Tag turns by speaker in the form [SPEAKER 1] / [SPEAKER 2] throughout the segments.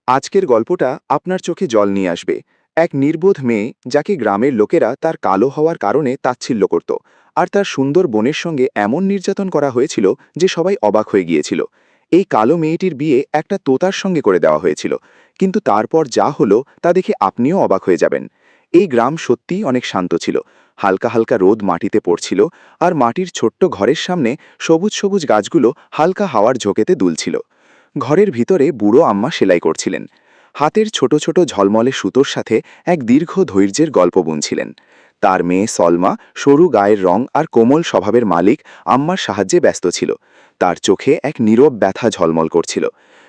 [SPEAKER 1] আজকের গল্পটা আপনার চোখে জল নিয়ে আসবে। এক নির্বোধ মেয়ে যাকে গ্রামের লোকেরা তার কালো হওয়ার কারণে তাচ্ছিল্য করত, আর তার সুন্দর বোনের সঙ্গে এমন নির্যাতন করা হয়েছিল যে সবাই অবাক হয়ে গিয়েছিল। এই কালো মেয়েটির বিয়ে একটা তোতার সঙ্গে করে দেওয়া হয়েছিল, কিন্তু তারপর যা হলো তা দেখে আপনিও অবাক হয়ে যাবেন। এই গ্রাম সত্যিই অনেক শান্ত ছিল। হালকা হালকা রোদ মাটিতে পড়ছিল, আর মাটির ছোট্ট ঘরের সামনে সবুজ সবুজ গাছগুলো হালকা হাওয়ার ঝোঁকেতে দুলছিল। ঘরের ভিতরে বুড়ো আম্মা সেলাই করছিলেন। হাতের ছোট ছোট ঝলমলে সুতোর সাথে এক দীর্ঘ ধৈর্যের গল্প বুনছিলেন। তার মেয়ে সলমা সরু গায়ের রং আর কোমল স্বভাবের মালিক আম্মার সাহায্যে ব্যস্ত ছিল। তার চোখে এক নীরব ব্যথা ঝলমল করছিল।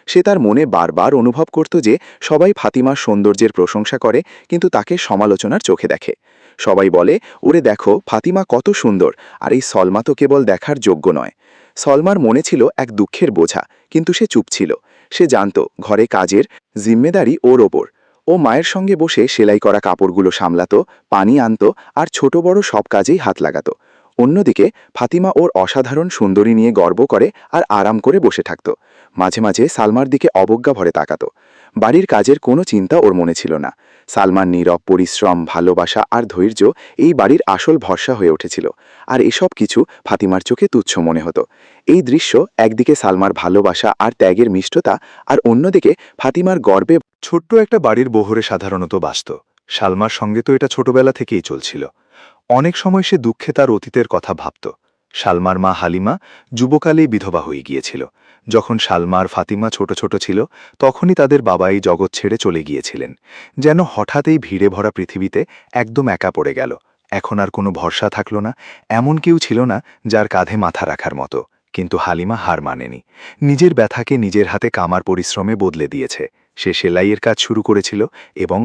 [SPEAKER 1] সে তার মনে বারবার অনুভব করত যে সবাই ফাতিমার সৌন্দর্যের প্রশংসা করে, কিন্তু তাকে সমালোচনার চোখে দেখে। সবাই বলে, ওরে দেখো ফাতিমা কত সুন্দর, আর এই সলমা তো কেবল দেখার যোগ্য নয়। সলমার মনে ছিল এক দুঃখের বোঝা, কিন্তু সে চুপ ছিল। সে জানত ঘরে কাজের জিম্মেদারি ওর ওপর। ও মায়ের সঙ্গে বসে সেলাই করা কাপড়গুলো সামলাত, পানি আনত, আর ছোট বড় সব কাজেই হাত লাগাত। অন্যদিকে ফাতিমা ওর অসাধারণ সুন্দরী নিয়ে গর্ব করে আর আরাম করে বসে থাকত। মাঝে মাঝে সালমার দিকে অবজ্ঞা ভরে তাকাত। বাড়ির কাজের কোনো চিন্তা ওর মনে ছিল না। সালমার নীরব পরিশ্রম, ভালোবাসা আর ধৈর্য এই বাড়ির আসল ভরসা হয়ে উঠেছিল, আর এসব কিছু ফাতিমার চোখে তুচ্ছ মনে হতো। এই দৃশ্য একদিকে সালমার ভালোবাসা আর ত্যাগের মিষ্টতা, আর অন্যদিকে ফাতিমার গর্বে।
[SPEAKER 2] ছোট্ট একটা বাড়ির বহরে সাধারণত বাসত। সালমার সঙ্গে তো এটা ছোটবেলা থেকেই চলছিল। অনেক সময় সে দুঃখে তার অতীতের কথা ভাবত। সালমার মা হালিমা যুবকালেই বিধবা হয়ে গিয়েছিল। যখন সালমার ফাতিমা ছোট ছোট ছিল, তখনই তাদের বাবা এই জগৎ ছেড়ে চলে গিয়েছিলেন। যেন হঠাৎ এই ভিড়ে ভরা পৃথিবীতে একদম একা পড়ে গেল। এখন আর কোনো ভরসা থাকল না, এমন কেউ ছিল না যার কাঁধে মাথা রাখার মতো। কিন্তু হালিমা হার মানেনি। নিজের ব্যথাকে নিজের হাতে কামার পরিশ্রমে বদলে দিয়েছে। সে সেলাইয়ের কাজ শুরু করেছিল, এবং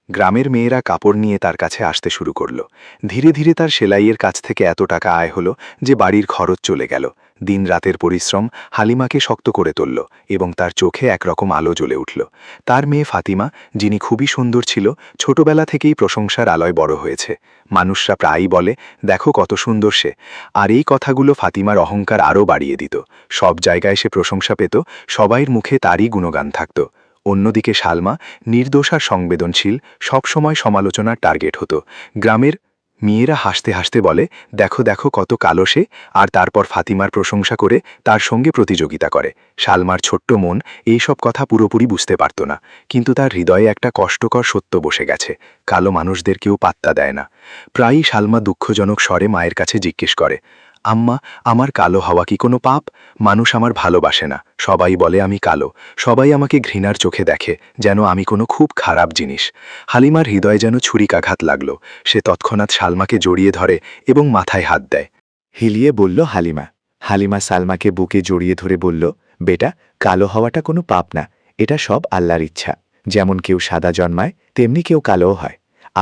[SPEAKER 2] গ্রামের মেয়েরা কাপড় নিয়ে তার কাছে আসতে শুরু করল। ধীরে ধীরে তার সেলাইয়ের কাছ থেকে এত টাকা আয় হলো যে বাড়ির খরচ চলে গেল। দিন রাতের পরিশ্রম হালিমাকে শক্ত করে তুলল, এবং তার চোখে একরকম আলো জ্বলে উঠল। তার মেয়ে ফাতিমা, যিনি খুবই সুন্দর ছিল, ছোটবেলা থেকেই প্রশংসার আলোয় বড় হয়েছে। মানুষরা প্রায়ই বলে, দেখো কত সুন্দর সে। আর এই কথাগুলো ফাতিমার অহংকার আরও বাড়িয়ে দিত। সব জায়গায় সে প্রশংসা পেত, সবাইয়ের মুখে তারই গুণগান থাকত। অন্যদিকে সালমা, নির্দোষ আর সংবেদনশীল, সবসময় সমালোচনার টার্গেট হতো। গ্রামের মেয়েরা হাসতে হাসতে বলে, দেখো দেখো কত কালো সে, আর তারপর ফাতিমার প্রশংসা করে তার সঙ্গে প্রতিযোগিতা করে। সালমার ছোট্ট মন এইসব কথা পুরোপুরি বুঝতে পারত না, কিন্তু তার হৃদয়ে একটা কষ্টকর সত্য বসে গেছে: কালো মানুষদের কেউ পাত্তা দেয় না। প্রায়ই সালমা দুঃখজনক স্বরে মায়ের কাছে জিজ্ঞেস করে, আম্মা, আমার কালো হওয়া কি কোনো পাপ? মানুষ আমার ভালোবাসে না, সবাই বলে আমি কালো, সবাই আমাকে ঘৃণার চোখে দেখে, যেন আমি কোনো খুব খারাপ জিনিস। হালিমার হৃদয়ে যেন ছুরিকাঘাত লাগল। সে তৎক্ষণাৎ সালমাকে জড়িয়ে ধরে এবং মাথায় হাত দেয়।
[SPEAKER 3] হিলিয়ে বলল হালিমা। হালিমা সালমাকে বুকে জড়িয়ে ধরে বলল, বেটা, কালো হওয়াটা কোনো পাপ না, এটা সব আল্লাহর ইচ্ছা। যেমন কেউ সাদা জন্মায়, তেমনি কেউ কালোও হয়।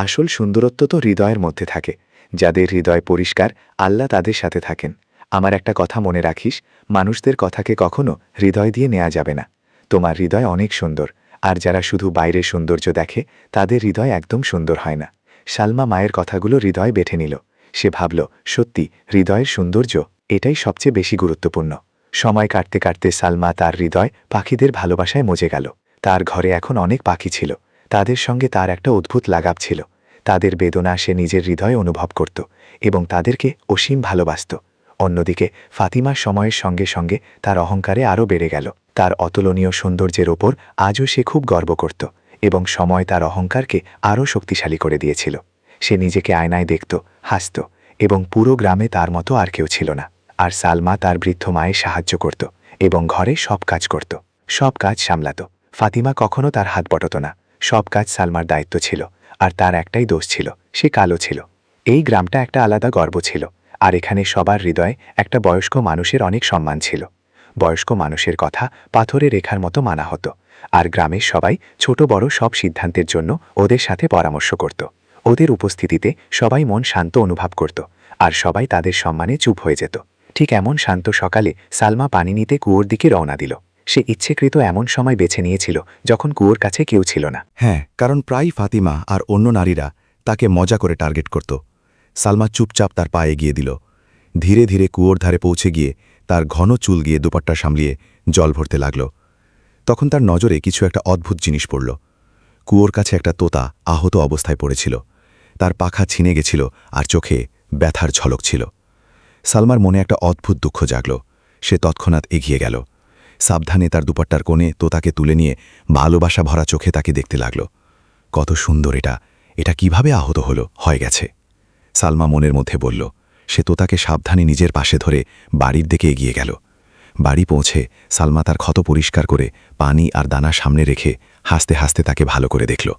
[SPEAKER 3] আসল সুন্দরত্ব তো হৃদয়ের মধ্যে থাকে। যাদের হৃদয় পরিষ্কার, আল্লাহ তাদের সাথে থাকেন। আমার একটা কথা মনে রাখিস, মানুষদের কথাকে কখনো হৃদয় দিয়ে নেওয়া যাবে না। তোমার হৃদয় অনেক সুন্দর, আর যারা শুধু বাইরের সৌন্দর্য দেখে, তাদের হৃদয় একদম সুন্দর হয় না। সালমা মায়ের কথাগুলো হৃদয় বেঁধে নিল। সে ভাবল, সত্যি হৃদয়ের সৌন্দর্য এটাই সবচেয়ে বেশি গুরুত্বপূর্ণ। সময় কাটতে কাটতে সালমা তার হৃদয় পাখিদের ভালোবাসায় মজে গেল। তার ঘরে এখন অনেক পাখি ছিল। তাদের সঙ্গে তার একটা অদ্ভুত লাগাব ছিল। তাদের বেদনা সে নিজের হৃদয়ে অনুভব করত, এবং তাদেরকে অসীম ভালোবাসত। অন্যদিকে ফাতিমার সময়ের সঙ্গে সঙ্গে তার অহংকারে আরও বেড়ে গেল। তার অতুলনীয় সৌন্দর্যের ওপর আজও সে খুব গর্ব করত, এবং সময় তার অহংকারকে আরও শক্তিশালী করে দিয়েছিল। সে নিজেকে আয়নায় দেখত, হাসত, এবং পুরো গ্রামে তার মতো আর কেউ ছিল না। আর সালমা তার বৃদ্ধ মায়ের সাহায্য করত, এবং ঘরে সব কাজ করত, সব কাজ সামলাত। ফাতিমা কখনো তার হাত বটত না। সব কাজ সালমার দায়িত্ব ছিল, আর তার একটাই দোষ ছিল, সে কালো ছিল। এই গ্রামটা একটা আলাদা গর্ব ছিল, আর এখানে সবার হৃদয়ে একটা বয়স্ক মানুষের অনেক সম্মান ছিল। বয়স্ক মানুষের কথা পাথরে রেখার মতো মানা হতো, আর গ্রামের সবাই ছোট বড় সব সিদ্ধান্তের জন্য ওদের সাথে পরামর্শ করত। ওদের উপস্থিতিতে সবাই মন শান্ত অনুভব করত, আর সবাই তাদের সম্মানে চুপ হয়ে যেত। ঠিক এমন শান্ত সকালে সালমা পানি নিতে কুয়োর দিকে রওনা দিল। সে ইচ্ছেকৃত এমন সময় বেছে নিয়েছিল যখন কুয়োর কাছে কেউ ছিল না।
[SPEAKER 4] হ্যাঁ, কারণ প্রায়ই ফাতিমা আর অন্য নারীরা তাকে মজা করে টার্গেট করত। সালমা চুপচাপ তার পায়ে এগিয়ে দিল। ধীরে ধীরে কুয়োর ধারে পৌঁছে গিয়ে তার ঘন চুল গিয়ে দুপাট্টা সামলিয়ে জল ভরতে লাগল। তখন তার নজরে কিছু একটা অদ্ভুত জিনিস পড়ল। কুয়োর কাছে একটা তোতা আহত অবস্থায় পড়েছিল। তার পাখা ছিনে গেছিল আর চোখে ব্যথার ঝলক ছিল। সালমার মনে একটা অদ্ভুত দুঃখ জাগল। সে তৎক্ষণাৎ এগিয়ে গেল। সাবধানে তার দুপাট্টার কোণে তোতাকে তুলে নিয়ে ভালোবাসা ভরা চোখে তাকে দেখতে লাগল। কত সুন্দর এটা, এটা কিভাবে আহত হলো, হয়ে গেছে। সালমা মনের মধ্যে বলল। সে তোতাকে সাবধানে নিজের পাশে ধরে বাড়ির দিকে এগিয়ে গেল। বাড়ি পৌঁছে সালমা তার ক্ষত পরিষ্কার করে পানি আর দানা সামনে রেখে হাসতে হাসতে তাকে ভালো করে দেখল।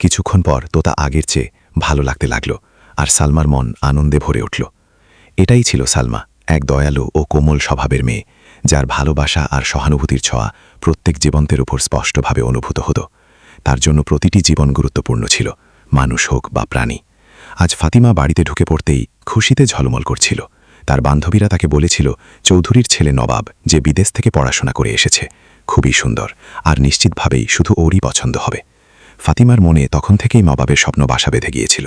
[SPEAKER 4] কিছুক্ষণ পর তোতা আগের চেয়ে ভালো লাগতে লাগল, আর সালমার মন আনন্দে ভরে উঠল। এটাই ছিল সালমা, এক দয়ালু ও কোমল স্বভাবের মেয়ে, যার ভালোবাসা আর সহানুভূতির ছোঁয়া প্রত্যেক জীবন্তের উপর স্পষ্টভাবে অনুভূত হতো। তার জন্য প্রতিটি জীবন গুরুত্বপূর্ণ ছিল, মানুষ হোক বা প্রাণী। আজ ফাতিমা বাড়িতে ঢুকে পড়তেই খুশিতে ঝলমল করছিল। তার বান্ধবীরা তাকে বলেছিল চৌধুরীর ছেলে নবাব, যে বিদেশ থেকে পড়াশোনা করে এসেছে, খুবই সুন্দর, আর নিশ্চিতভাবেই শুধু ওরই পছন্দ হবে। ফাতিমার মনে তখন থেকেই নবাবের স্বপ্ন বাসা বেঁধে গিয়েছিল।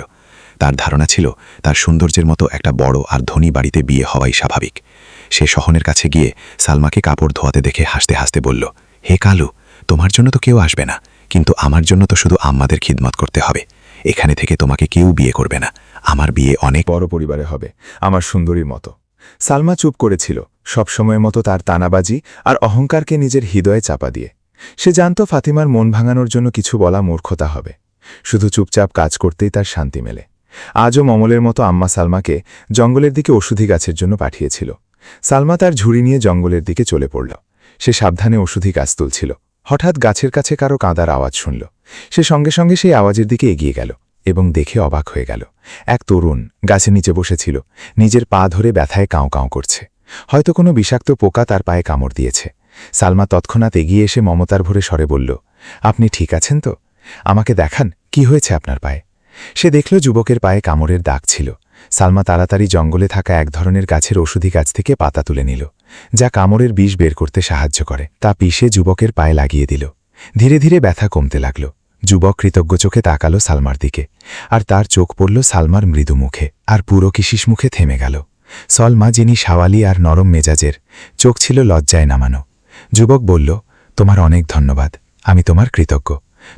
[SPEAKER 4] তার ধারণা ছিল তার সৌন্দর্যের মতো একটা বড় আর ধনী বাড়িতে বিয়ে হওয়াই স্বাভাবিক। সে শহরের কাছে গিয়ে সালমাকে কাপড় ধোয়াতে দেখে হাসতে হাসতে বলল, হে কালু, তোমার জন্য তো কেউ আসবে না, কিন্তু আমার জন্য তো শুধু আম্মাদের খিদমত করতে হবে। এখানে থেকে তোমাকে কেউ বিয়ে করবে না। আমার বিয়ে অনেক
[SPEAKER 2] বড় পরিবারে হবে, আমার সুন্দরীর মতো। সালমা চুপ করেছিল, সবসময়ের মতো তার তানাবাজি আর অহংকারকে নিজের হৃদয়ে চাপা দিয়ে। সে জানত ফাতিমার মন ভাঙানোর জন্য কিছু বলা মূর্খতা হবে। শুধু চুপচাপ কাজ করতেই তার শান্তি মেলে। আজও মমলের মতো আম্মা সালমাকে জঙ্গলের দিকে ওষুধি গাছের জন্য পাঠিয়েছিল। সালমা তার ঝুড়ি নিয়ে জঙ্গলের দিকে চলে পড়ল। সে সাবধানে ওষুধি গাছ তুলছিল। হঠাৎ গাছের কাছে কারো কাঁদার আওয়াজ শুনল। সে সঙ্গে সঙ্গে সেই আওয়াজের দিকে এগিয়ে গেল এবং দেখে অবাক হয়ে গেল। এক তরুণ গাছের নিচে বসেছিল, নিজের পা ধরে ব্যথায় কাঁও কাঁও করছে। হয়তো কোনো বিষাক্ত পোকা তার পায়ে কামড় দিয়েছে। সালমা তৎক্ষণাৎ এগিয়ে এসে মমতার ভরে স্বরে বলল, আপনি ঠিক আছেন তো? আমাকে দেখান, কি হয়েছে আপনার পায়ে? সে দেখল যুবকের পায়ে কামড়ের দাগ ছিল। সালমা তাড়াতাড়ি জঙ্গলে থাকা এক ধরনের গাছের ওষুধি গাছ থেকে পাতা তুলে নিল, যা কামড়ের বিষ বের করতে সাহায্য করে। তা পিষে যুবকের পায়ে লাগিয়ে দিল। ধীরে ধীরে ব্যথা কমতে লাগল। যুবক কৃতজ্ঞ চোখে তাকালো সালমার দিকে, আর তার চোখ পড়ল সালমার মৃদু মুখে, আর পুরো কিশিস মুখে থেমে গেল। সলমা, যিনি সাওয়ালি আর নরম মেজাজের, চোখ ছিল লজ্জায় নামানো। যুবক বলল, তোমার অনেক ধন্যবাদ, আমি তোমার কৃতজ্ঞ।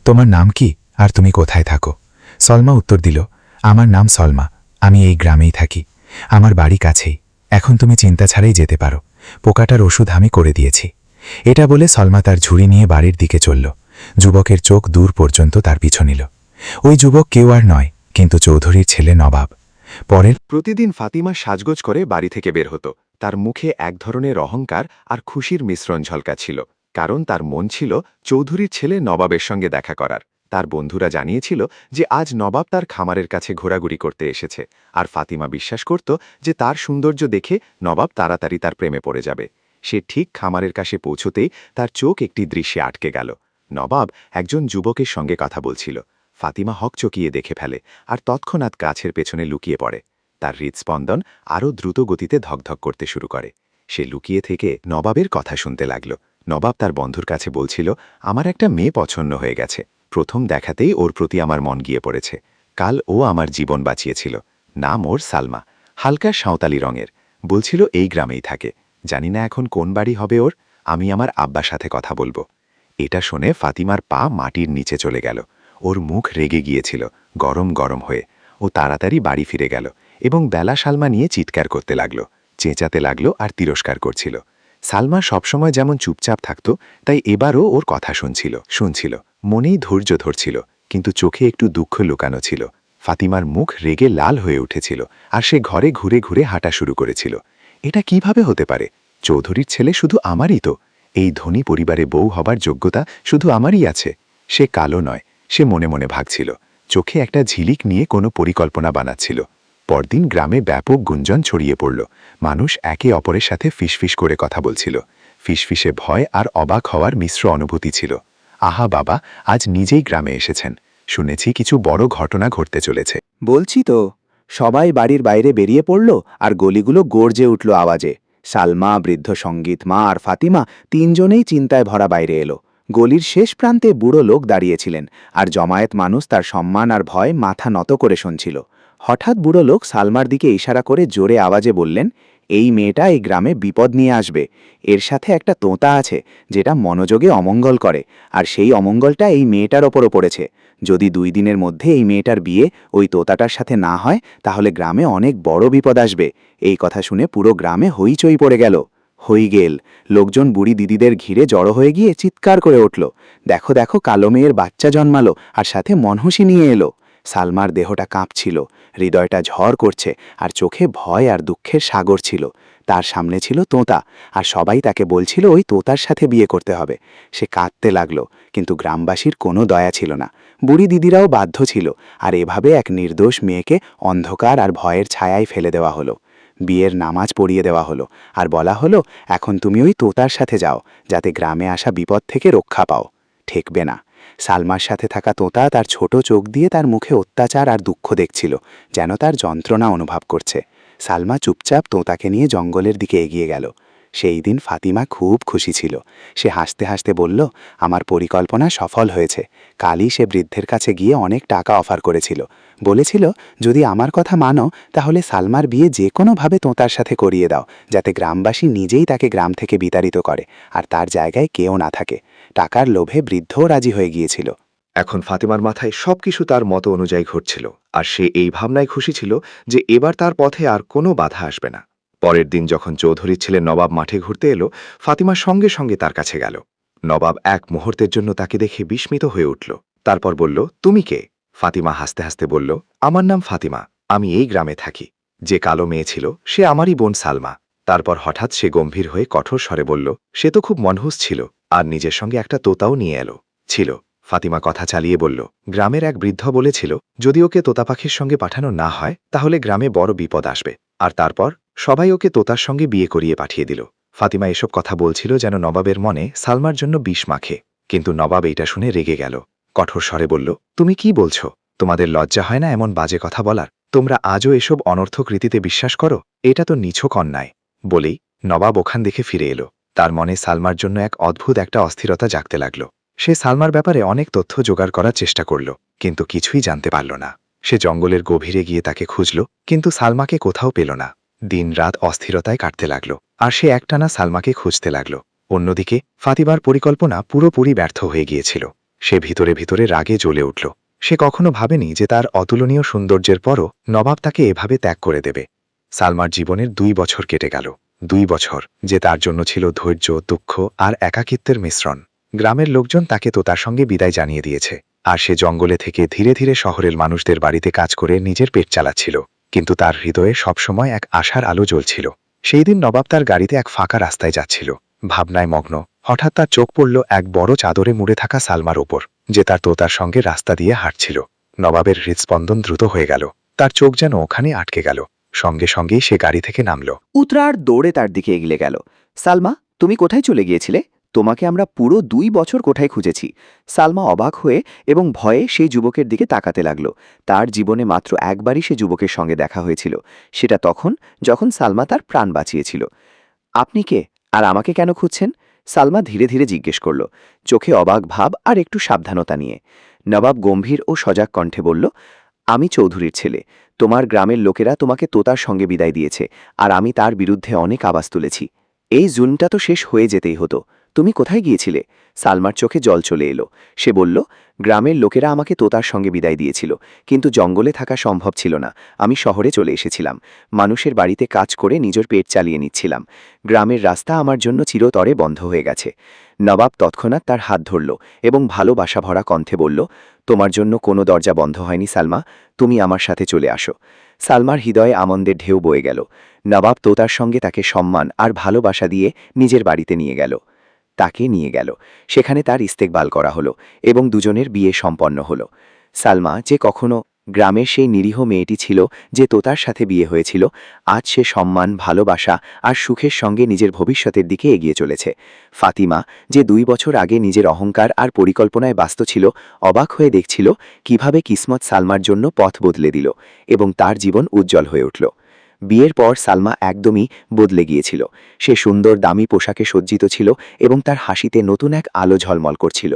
[SPEAKER 2] তোমার নাম কি, আর তুমি কোথায় থাকো? সলমা উত্তর দিল, আমার নাম সলমা, আমি এই গ্রামেই থাকি। আমার বাড়ি কাছেই। এখন তুমি চিন্তা ছাড়াই যেতে পারো, পোকাটার ওষুধ আমি করে দিয়েছি। এটা বলে সলমা তার ঝুড়ি নিয়ে বাড়ির দিকে চলল। যুবকের চোখ দূর পর্যন্ত তার পিছু নিল। ওই যুবক কেউ আর নয়, কিন্তু চৌধুরীর ছেলে নবাব। পরের
[SPEAKER 1] প্রতিদিন ফাতিমা সাজগোজ করে বাড়ি থেকে বের হতো। তার মুখে এক ধরনের অহংকার আর খুশির মিশ্রণ ঝলকাচ্ছিল, কারণ তার মন ছিল চৌধুরীর ছেলে নবাবের সঙ্গে দেখা করার। তার বন্ধুরা জানিয়েছিল যে আজ নবাব তার খামারের কাছে ঘোরাঘুরি করতে এসেছে, আর ফাতিমা বিশ্বাস করত যে তার সৌন্দর্য দেখে নবাব তাড়াতাড়ি তার প্রেমে পড়ে যাবে। সে ঠিক খামারের কাছে পৌঁছতেই তার চোখ একটি দৃশ্যে আটকে গেল। নবাব একজন যুবকের সঙ্গে কথা বলছিল। ফাতিমা হকচকিয়ে দেখে ফেলে, আর তৎক্ষণাৎ গাছের পেছনে লুকিয়ে পড়ে। তার হৃদস্পন্দন আরও দ্রুত গতিতে ধকধক করতে শুরু করে। সে লুকিয়ে থেকে নবাবের কথা শুনতে লাগল। নবাব তার বন্ধুর কাছে বলছিল, আমার একটা মেয়ে পছন্দ হয়ে গেছে। প্রথম দেখাতেই ওর প্রতি আমার মন গিয়ে পড়েছে। কাল ও আমার জীবন বাঁচিয়েছিল। নাম ওর সালমা, হালকা সাঁওতালি রঙের। বলছিল এই গ্রামেই থাকে। জানি না এখন কোন বাড়ি হবে ওর। আমি আমার আব্বার সাথে কথা বলবো। এটা শুনে ফাতিমার পা মাটির নিচে চলে গেল। ওর মুখ রেগে গিয়েছিল, গরম গরম হয়ে। ও তাড়াতাড়ি বাড়ি ফিরে গেল এবং বেলা সালমা নিয়ে চিৎকার করতে লাগল, চেঁচাতে লাগলো আর তিরস্কার করছিল। সালমা সবসময় যেমন চুপচাপ থাকত, তাই এবারও ওর কথা শুনছিল, মনেই ধৈর্য ধরছিল, কিন্তু চোখে একটু দুঃখ লুকানো ছিল। ফাতিমার মুখ রেগে লাল হয়ে উঠেছিল, আর সে ঘরে ঘুরে ঘুরে হাঁটা শুরু করেছিল। এটা কিভাবে হতে পারে? চৌধুরীর ছেলে শুধু আমারই তো। এই ধনী পরিবারে বউ হবার যোগ্যতা শুধু আমারই আছে। সে কালো নয়, সে মনে মনে ভাগছিল। চোখে একটা ঝিলিক নিয়ে কোনো পরিকল্পনা বানাচ্ছিল। পরদিন গ্রামে ব্যাপক গুঞ্জন ছড়িয়ে পড়ল। মানুষ একে অপরের সাথে ফিসফিস করে কথা বলছিল। ফিসফিসে ভয় আর অবাক হওয়ার মিশ্র অনুভূতি ছিল। আহা বাবা, আজ নিজেই গ্রামে এসেছেন। শুনেছি কিছু বড় ঘটনা ঘটতে চলেছে।
[SPEAKER 3] বলছি তো, সবাই বাড়ির বাইরে বেরিয়ে পড়ল, আর গলিগুলো গর্জে উঠল আওয়াজে। সালমা, বৃদ্ধ সঙ্গীত মা আর ফাতিমা তিনজনেই চিন্তায় ভরা বাইরে এলো। গলির শেষ প্রান্তে বুড়ো লোক দাঁড়িয়েছিলেন, আর জমায়েত মানুষ তার সম্মান আর ভয় মাথা নত করে শুনছিল। হঠাৎ বুড়ো লোক সালমার দিকে ইশারা করে জোরে আওয়াজে বললেন, এই মেয়েটা এই গ্রামে বিপদ নিয়ে আসবে। এর সাথে একটা তোতা আছে যেটা মনোযোগে অমঙ্গল করে, আর সেই অমঙ্গলটা এই মেয়েটার ওপরও পড়েছে। যদি 2 দিনের মধ্যে এই মেয়েটার বিয়ে ওই তোতাটার সাথে না হয় তাহলে গ্রামে অনেক বড় বিপদ আসবে। এই কথা শুনে পুরো গ্রামে হইচই পড়ে গেল। হই গেল লোকজন বুড়ি দিদিদের ঘিরে জড়ো হয়ে গিয়ে চিৎকার করে উঠল, দেখো দেখো, কালো মেয়ের বাচ্চা জন্মালো আর সাথে মনহুসি নিয়ে এলো। সালমার দেহটা কাঁপছিল, হৃদয়টা ঝড় করছে, আর চোখে ভয় আর দুঃখের সাগর ছিল। তার সামনে ছিল তোতা, আর সবাই তাকে বলছিল ওই তোতার সাথে বিয়ে করতে হবে। সে কাঁদতে লাগলো, কিন্তু গ্রামবাসীর কোনো দয়া ছিল না। বুড়ি দিদিরাও বাধ্য ছিল, আর এভাবে এক নির্দোষ মেয়েকে অন্ধকার আর ভয়ের ছায়ায় ফেলে দেওয়া হলো। বিয়ের নামাজ পড়িয়ে দেওয়া হলো, আর বলা হলো, এখন তুমি ওই তোতার সাথে যাও, যাতে গ্রামে আসা বিপদ থেকে রক্ষা পাও। ঠেকবে না। সালমার সাথে থাকা তোতা তার ছোট চোখ দিয়ে তার মুখে অত্যাচার আর দুঃখ দেখছিল, যেন তার যন্ত্রণা অনুভব করছে। সালমা চুপচাপ তোতাকে নিয়ে জঙ্গলের দিকে এগিয়ে গেল। সেই দিন ফাতিমা খুব খুশি ছিল। সে হাসতে হাসতে বলল, আমার পরিকল্পনা সফল হয়েছে। কালই সে বৃদ্ধের কাছে গিয়ে অনেক টাকা অফার করেছিল। বলেছিল, যদি আমার কথা মানো তাহলে সালমার বিয়ে যে কোনোভাবে তোতার সাথে করিয়ে দাও, যাতে গ্রামবাসী নিজেই তাকে গ্রাম থেকে বিতাড়িত করে, আর তার জায়গায় কেউ না থাকে। টাকার লোভে বৃদ্ধও রাজি হয়ে গিয়েছিল।
[SPEAKER 2] এখন ফাতিমার মাথায় সবকিছু তার মতো অনুযায়ী ঘটছিল, আর সে এই ভাবনায় খুশি ছিল যে এবার তার পথে আর কোনো বাধা আসবে না। পরের দিন যখন চৌধুরীর ছেলে নবাব মাঠে ঘুরতে এলো, ফাতিমা সঙ্গে সঙ্গে তার কাছে গেল। নবাব এক মুহূর্তের জন্য তাকে দেখে বিস্মিত হয়ে উঠল। তারপর বলল, তুমি কে? ফাতিমা হাসতে হাসতে বলল, আমার নাম ফাতিমা, আমি এই গ্রামে থাকি। যে কালো মেয়ে ছিল সে আমারই বোন সালমা। তারপর হঠাৎ সে গম্ভীর হয়ে কঠোর স্বরে বলল, সে তো খুব মনহুস ছিল, আর নিজের সঙ্গে একটা তোতাও নিয়ে এলো। ছিল। ফাতিমা কথা চালিয়ে বলল, গ্রামের এক বৃদ্ধ বলেছিল, যদি ওকে তোতা পাখির সঙ্গে পাঠানো না হয় তাহলে গ্রামে বড় বিপদ আসবে। আর তারপর সবাই ওকে তোতার সঙ্গে বিয়ে করিয়ে পাঠিয়ে দিল। ফাতিমা এসব কথা বলছিল যেন নবাবের মনে সালমার জন্য বিষ মাখে। কিন্তু নবাব এইটা শুনে রেগে গেল। কঠোর স্বরে বলল, তুমি কি বলছো? তোমাদের লজ্জা হয় না এমন বাজে কথা বলার? তোমরা আজও এসব অনর্থক রীতিতে বিশ্বাস করো? এটা তো নিছক অন্যায়। বলেই নবাব ওখান দেখে ফিরে এলো। তার মনে সালমার জন্য এক অদ্ভুত একটা অস্থিরতা জাগতে লাগল। সে সালমার ব্যাপারে অনেক তথ্য জোগাড় করার চেষ্টা করল, কিন্তু কিছুই জানতে পারল না। সে জঙ্গলের গভীরে গিয়ে তাকে খুঁজল, কিন্তু সালমাকে কোথাও পেল না। দিন রাত অস্থিরতায় কাটতে লাগল, আর সে একটানা সালমাকে খুঁজতে লাগল। অন্যদিকে ফাতিমার পরিকল্পনা পুরোপুরি ব্যর্থ হয়ে গিয়েছিল। সে ভিতরে ভিতরে রাগে জ্বলে উঠল। সে কখনো ভাবেনি যে তার অতুলনীয় সৌন্দর্যের পরও নবাব তাকে এভাবে ত্যাগ করে দেবে। সালমার জীবনের 2 বছর কেটে গেল। 2 বছর যে তার জন্য ছিল ধৈর্য, দুঃখ আর একাকিত্বের মিশ্রণ। গ্রামের লোকজন তাকে তো তার সঙ্গে বিদায় জানিয়ে দিয়েছে, আর সে জঙ্গলে থেকে ধীরে ধীরে শহরের মানুষদের বাড়িতে কাজ করে নিজের পেট চালাচ্ছিল। কিন্তু তার হৃদয়ে সবসময় এক আশার আলো জ্বলছিল। সেই দিন নবাব তার গাড়িতে এক ফাঁকা রাস্তায় যাচ্ছিল, ভাবনায় মগ্ন। হঠাৎ তার চোখ পড়ল এক বড় চাদরে মুড়ে থাকা সালমার ওপর, যে তার তোতার সঙ্গে রাস্তা দিয়ে হাঁটছিল। নবাবের হৃদস্পন্দন দ্রুত হয়ে গেল। তার চোখ যেন ওখানে আটকে গেল। সঙ্গে সঙ্গেই সে গাড়ি থেকে নামল।
[SPEAKER 3] উতরার দৌড়ে তার দিকে এগিয়ে গেল। সালমা, তুমি কোথায় চলে গিয়েছিলে? তোমাকে আমরা পুরো 2 বছর কোথায় খুঁজেছি। সালমা অবাক হয়ে এবং ভয়ে সেই যুবকের দিকে তাকাতে লাগল। তার জীবনে মাত্র একবারই সে যুবকের সঙ্গে দেখা হয়েছিল, সেটা তখন যখন সালমা তার প্রাণ বাঁচিয়েছিল। আপনি কে, আর আমাকে কেন খুঁজছেন? সালমা ধীরে ধীরে জিজ্ঞেস করল, চোখে অবাক ভাব আর একটু সাবধানতা নিয়ে। নবাব গম্ভীর ও সজাগ কণ্ঠে বলল, আমি চৌধুরীর ছেলে। তোমার গ্রামের লোকেরা তোমাকে তোতার সঙ্গে বিদায় দিয়েছে, আর আমি তার বিরুদ্ধে অনেক আওয়াজ তুলেছি। এই জুলমটা তো শেষ হয়ে যেতেই হতো। তুমি কোথায় গিয়েছিলে? সালমার চোখে জল চলে এলো। সে বলল, গ্রামের লোকেরা আমাকে তোতার সঙ্গে বিদায় দিয়েছিল, কিন্তু জঙ্গলে থাকা সম্ভব ছিল না। আমি শহরে চলে এসেছিলাম। মানুষের বাড়িতে কাজ করে নিজের পেট চালিয়ে নিচ্ছিলাম। গ্রামের রাস্তা আমার জন্য চিরতরে বন্ধ হয়ে গেছে। নবাব তৎক্ষণাৎ তার হাত ধরল এবং ভালোবাসা ভরা কণ্ঠে বলল, তোমার জন্য কোনো দরজা বন্ধ হয়নি সালমা, তুমি আমার সাথে চলে আসো। সালমার হৃদয়ে আনন্দের ঢেউ বয়ে গেল। নবাব তোতার সঙ্গে তাকে সম্মান আর ভালোবাসা দিয়ে নিজের বাড়িতে নিয়ে গেল। সেখানে তার ইস্তেকবাল করা হলো এবং দুজনের বিয়ে সম্পন্ন হলো। সালমা, যে কখনো গ্রামের সেই নিরীহ মেয়েটি ছিল যে তোতার সাথে বিয়ে হয়েছিল, আজ সে সম্মান, ভালোবাসা আর সুখের সঙ্গে নিজের ভবিষ্যতের দিকে এগিয়ে চলেছে। ফাতিমা, যে 2 বছর আগে নিজের অহংকার আর পরিকল্পনায় ব্যস্ত ছিল, অবাক হয়ে দেখছিল কিভাবে কিসমত সালমার জন্য পথ বদলে দিল এবং তার জীবন উজ্জ্বল হয়ে উঠল। বিয়ের পর সালমা একদমই বদলে গিয়েছিল। সে সুন্দর দামি পোশাকে সজ্জিত ছিল এবং তার হাসিতে নতুন এক আলো ঝলমল করছিল,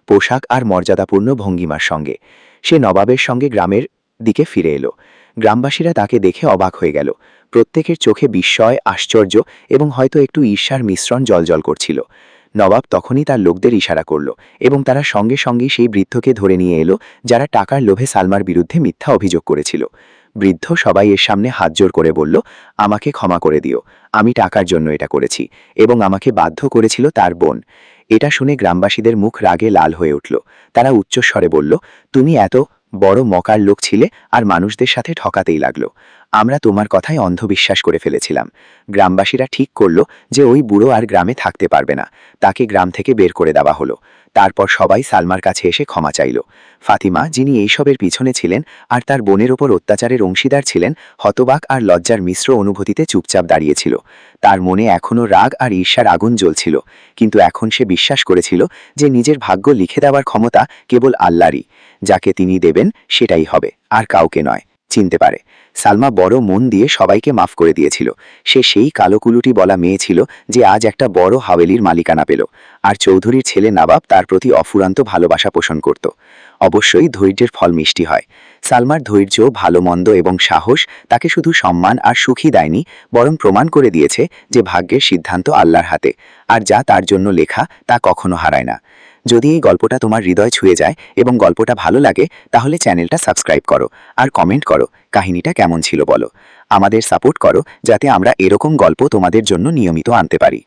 [SPEAKER 3] পোশাক আর মর্যাদাপূর্ণ ভঙ্গিমার সঙ্গে। সে নবাবের সঙ্গে গ্রামের দিকে ফিরে এলো। গ্রামবাসীরা তাকে দেখে অবাক হয়ে গেল। প্রত্যেকের চোখে বিস্ময়, আশ্চর্য এবং হয়তো একটু ঈর্ষার মিশ্রণ জ্বলজ্বল করছিল। নবাব তখনই তার লোকদের ইশারা করল এবং তারা সঙ্গে সঙ্গেই সেই বৃদ্ধকে ধরে নিয়ে এলো, যারা টাকার লোভে সালমার বিরুদ্ধে মিথ্যা অভিযোগ করেছিল। বৃদ্ধ সবাই এর সামনে হাতজোড় করে বলল, আমাকে ক্ষমা করে দিও, আমি টাকার জন্য এটা করেছি এবং আমাকে বাধ্য করেছিল তার বোন। এটা শুনে গ্রামবাসীদের মুখ রাগে লাল হয়ে উঠল। তারা উচ্চস্বরে বলল, তুমি এত বড় মকার লোক ছিলে আর মানুষদের সাথে ঠকাতেই লাগলো। আমরা তোমার কথায় অন্ধবিশ্বাস করে ফেলেছিলাম। গ্রামবাসীরা ঠিক করল যে ওই বুড়ো আর গ্রামে থাকতে পারবে না। তাকে গ্রাম থেকে বের করে দেওয়া হলো। তারপর সবাই সালমার কাছে এসে ক্ষমা চাইল। ফাতিমা, যিনি এইসবের পিছনে ছিলেন আর তার বোনের ওপর অত্যাচারের অংশীদার ছিলেন, হতবাক আর লজ্জার মিশ্র অনুভূতিতে চুপচাপ দাঁড়িয়েছিল। তার মনে এখনও রাগ আর ঈর্ষার আগুন জ্বলছিল, কিন্তু এখন সে বিশ্বাস করেছিল যে নিজের ভাগ্য লিখে দেওয়ার ক্ষমতা কেবল আল্লাহরই। যাকে তিনি দেবেন সেটাই হবে, আর কাউকে নয়। চিনতে পারে সালমা বড় মন দিয়ে সবাইকে মাফ করে দিয়েছিল। সে সেই কালোকুলুটি বলা মেয়ে ছিল যে আজ একটা বড় হাভেলির মালিকানা পেল, আর চৌধুরীর ছেলে নবাব তার প্রতি অফুরান্ত ভালোবাসা পোষণ করত। অবশ্যই ধৈর্যের ফল মিষ্টি হয়। সালমার ধৈর্য, ভালো মন্দ এবং সাহস তাকে শুধু সম্মান আর সুখই দেয়নি, বরং প্রমাণ করে দিয়েছে যে ভাগ্যের সিদ্ধান্ত আল্লাহর হাতে, আর যা তার জন্য লেখা তা কখনো হারায় না। যদি এই গল্পটা তোমার হৃদয় ছুঁয়ে যায় এবং গল্পটা ভালো লাগে, তাহলে চ্যানেলটা সাবস্ক্রাইব করো আর কমেন্ট করো কাহিনীটা কেমন ছিল বলো। আমাদের সাপোর্ট করো যাতে আমরা এরকম গল্প তোমাদের জন্য নিয়মিত আনতে পারি।